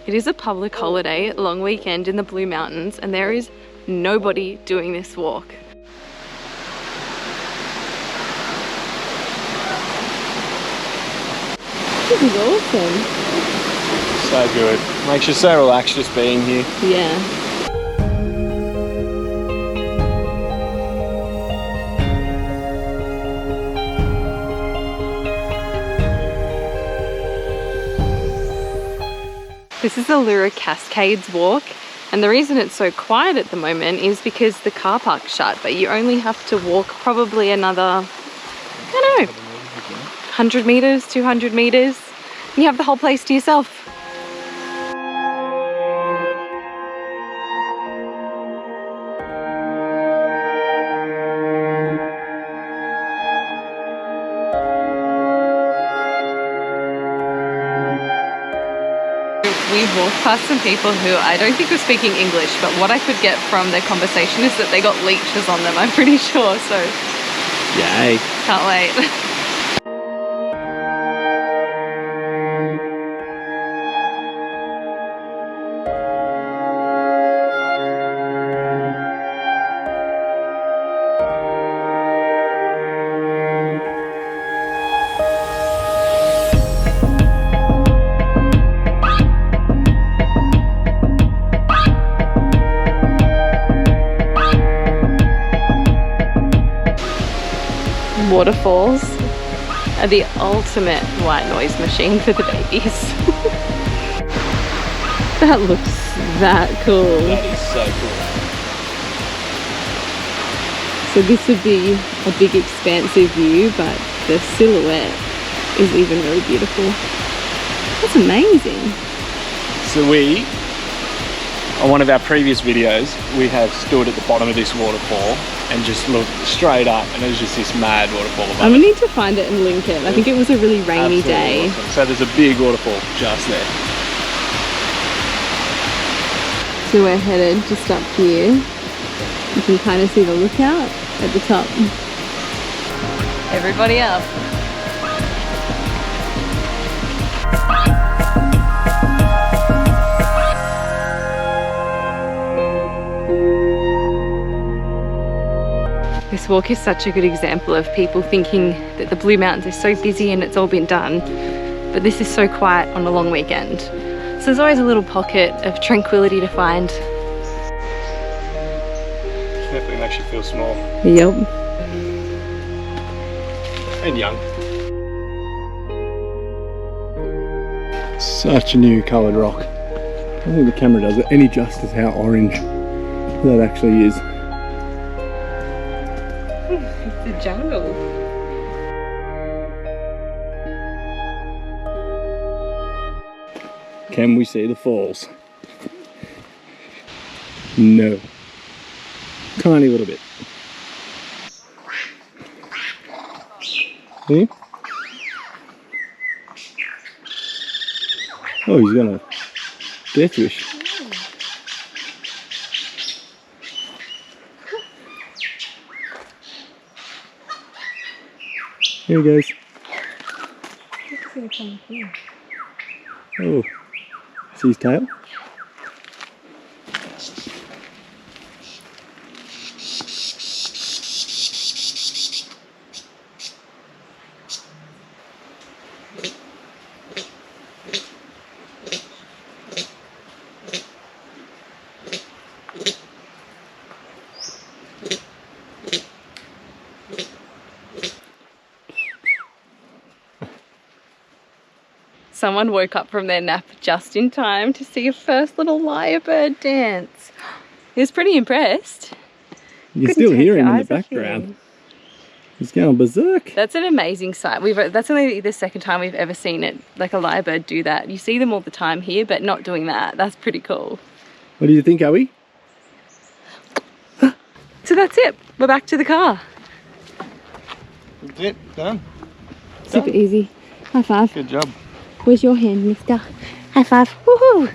It is a public holiday, long weekend in the Blue Mountains, and there is nobody doing this walk. This is awesome. So good. Makes you so relaxed just being here. Yeah. This is the Leura Cascades walk, and the reason it's so quiet at the moment is because the car park's shut, but you only have to walk probably another, I don't know, 100 meters, 200 meters, and you have the whole place to yourself. We walked past some people who I don't think were speaking English, but what I could get from their conversation is that they got leeches on them, I'm pretty sure, so yay. Can't wait. Waterfalls are the ultimate white noise machine for the babies. That looks that cool. That is so cool. So this would be a big expansive view, but the silhouette is even really beautiful. That's amazing. So we, on one of our previous videos, we have stood at the bottom of this waterfall and just looked straight up, and it was just this mad waterfall above I'm gonna need to find it and link it. I think it was a really rainy day. Awesome. So there's a big waterfall just there. So we're headed just up here. You can kind of see the lookout at the top. Everybody up. This walk is such a good example of people thinking that the Blue Mountains is so busy and it's all been done, but this is so quiet on a long weekend. So there's always a little pocket of tranquility to find. Definitely makes you feel small. Yep. And young. Such a new coloured rock. I don't think the camera does it any justice how orange that actually is. It's the jungle. Can we see the falls? No. Tiny little bit. See? Oh, he's got a death wish. Here he goes. Oh, see his tail? Someone woke up from their nap just in time to see a first little lyrebird dance. He was pretty impressed. You can still hear him in the background. He's going berserk. That's an amazing sight. That's only the second time we've ever seen it, like a lyrebird do that. You see them all the time here, but not doing that. That's pretty cool. What do you think, Abby? So that's it. We're back to the car. That's it. Done. Super easy. High five. Good job. Where's your hand, mister? High five. Woohoo!